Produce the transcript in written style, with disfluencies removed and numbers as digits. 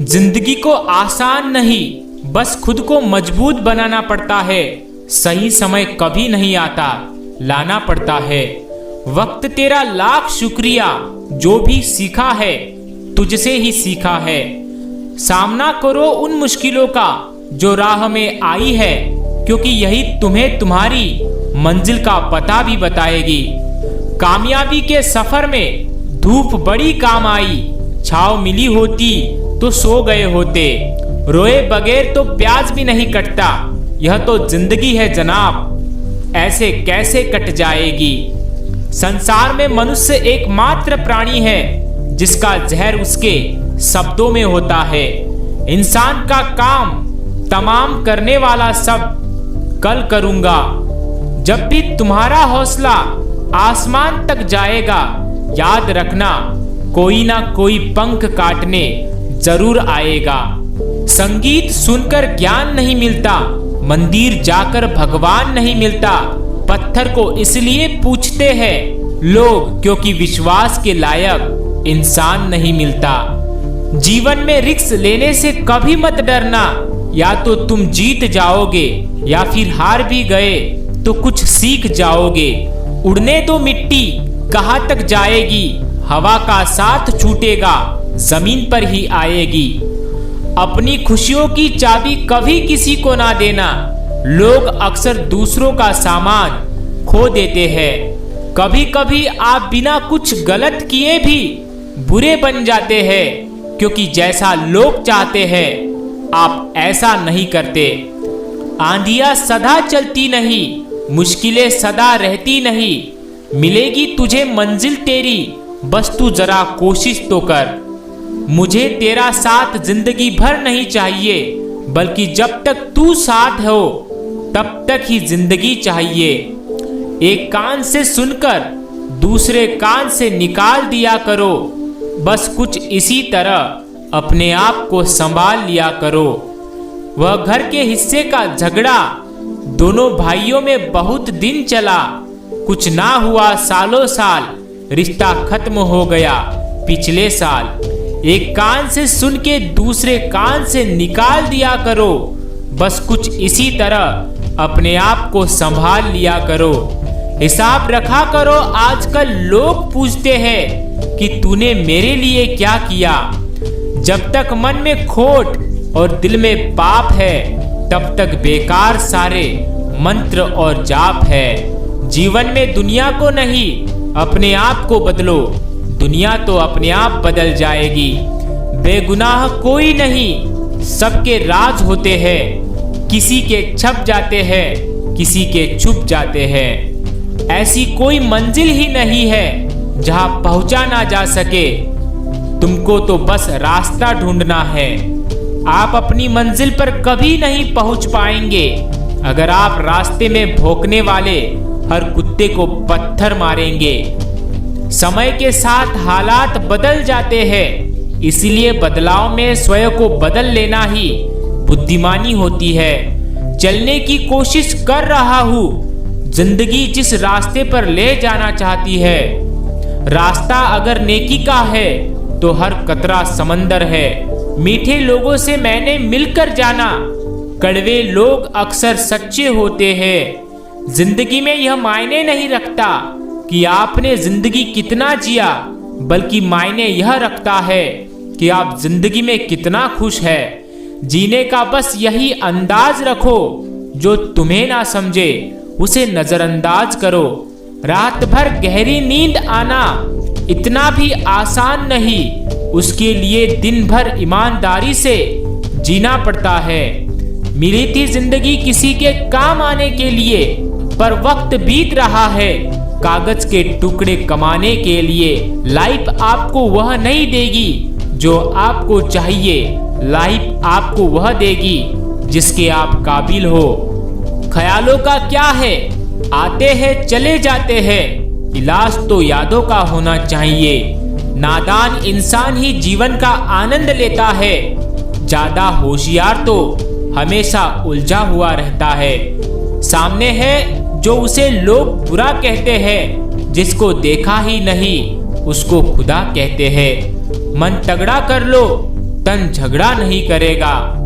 जिंदगी को आसान नहीं, बस खुद को मजबूत बनाना पड़ता है। सही समय कभी नहीं आता, लाना पड़ता है। वक्त तेरा लाख शुक्रिया, जो भी सीखा है तुझसे ही सीखा है। सामना करो उन मुश्किलों का जो राह में आई है, क्योंकि यही तुम्हें तुम्हारी मंजिल का पता भी बताएगी। कामयाबी के सफर में धूप बड़ी काम आई, छाव मिली होती तो सो गए होते। रोए बगैर तो प्याज भी नहीं कटता, यह तो जिंदगी है जनाब, ऐसे कैसे कट जाएगी। संसार में मनुष्य एकमात्र प्राणी है जिसका जहर उसके शब्दों में होता है। इंसान का काम तमाम करने वाला सब कल करूंगा। जब भी तुम्हारा हौसला आसमान तक जाएगा, याद रखना कोई ना कोई पंख काटने जरूर आएगा। संगीत सुनकर ज्ञान नहीं मिलता, मंदिर जाकर भगवान नहीं मिलता। पत्थर को इसलिए पूछते हैं लोग क्योंकि विश्वास के लायक इंसान नहीं मिलता। जीवन में रिस्क लेने से कभी मत डरना, या तो तुम जीत जाओगे या फिर हार भी गए तो कुछ सीख जाओगे। उड़ने दो मिट्टी कहाँ तक जाएगी, हवा का साथ छूटेगा जमीन पर ही आएगी। अपनी खुशियों की चाबी कभी किसी को ना देना, लोग अक्सर दूसरों का सामान खो देते हैं। कभी कभी आप बिना कुछ गलत किए भी बुरे बन जाते हैं, क्योंकि जैसा लोग चाहते हैं आप ऐसा नहीं करते। आंधियां सदा चलती नहीं, मुश्किलें सदा रहती नहीं। मिलेगी तुझे मंजिल तेरी, बस तू जरा कोशिश तो कर। मुझे तेरा साथ जिंदगी भर नहीं चाहिए, बल्कि जब तक तू साथ हो तब तक ही जिंदगी चाहिए। एक कान से सुनकर दूसरे कान से निकाल दिया करो, बस कुछ इसी तरह अपने आप को संभाल लिया करो। वह घर के हिस्से का झगड़ा दोनों भाइयों में बहुत दिन चला, कुछ ना हुआ सालों साल, रिश्ता खत्म हो गया पिछले साल। एक कान से सुन के दूसरे कान से निकाल दिया करो, बस कुछ इसी तरह अपने आप को संभाल लिया करो। हिसाब रखा करो, आजकल लोग पूछते हैं कि तूने मेरे लिए क्या किया। जब तक मन में खोट और दिल में पाप है, तब तक बेकार सारे मंत्र और जाप है। जीवन में दुनिया को नहीं, अपने आप को बदलो, दुनिया तो अपने आप बदल जाएगी। बेगुनाह कोई नहीं, सबके राज होते हैं, किसी के छप जाते हैं, किसी के छुप जाते हैं। ऐसी कोई मंजिल ही नहीं है जहां पहुंचा ना जा सके, तुमको तो बस रास्ता ढूंढना है। आप अपनी मंजिल पर कभी नहीं पहुंच पाएंगे अगर आप रास्ते में भौंकने वाले हर कुत्ते को पत्थर मारेंगे। समय के साथ हालात बदल जाते हैं, इसलिए बदलाव में स्वयं को बदल लेना ही बुद्धिमानी होती है। चलने की कोशिश कर रहा हूँ, जिंदगी जिस रास्ते पर ले जाना चाहती है। रास्ता अगर नेकी का है तो हर कतरा समंदर है। मीठे लोगों से मैंने मिलकर जाना, कड़वे लोग अक्सर सच्चे होते हैं। जिंदगी में यह मायने नहीं रखता कि आपने जिंदगी कितना जिया, बल्कि मायने यह रखता है कि आप जिंदगी में कितना खुश है। जीने का बस यही अंदाज रखो, जो तुम्हें ना समझे उसे नजरअंदाज करो। रात भर गहरी नींद आना इतना भी आसान नहीं, उसके लिए दिन भर ईमानदारी से जीना पड़ता है। मिली थी जिंदगी किसी के काम आने के लिए, पर वक्त बीत रहा है कागज के टुकड़े कमाने के लिए। लाइफ आपको वह नहीं देगी जो आपको चाहिए, लाइफ आपको वह देगी जिसके आप काबिल हो। ख्यालों का क्या है, आते हैं चले जाते हैं, इलाज तो यादों का होना चाहिए। नादान इंसान ही जीवन का आनंद लेता है, ज्यादा होशियार तो हमेशा उलझा हुआ रहता है। सामने है जो उसे लोग बुरा कहते हैं, जिसको देखा ही नहीं उसको खुदा कहते हैं। मन तगड़ा कर लो, तन झगड़ा नहीं करेगा।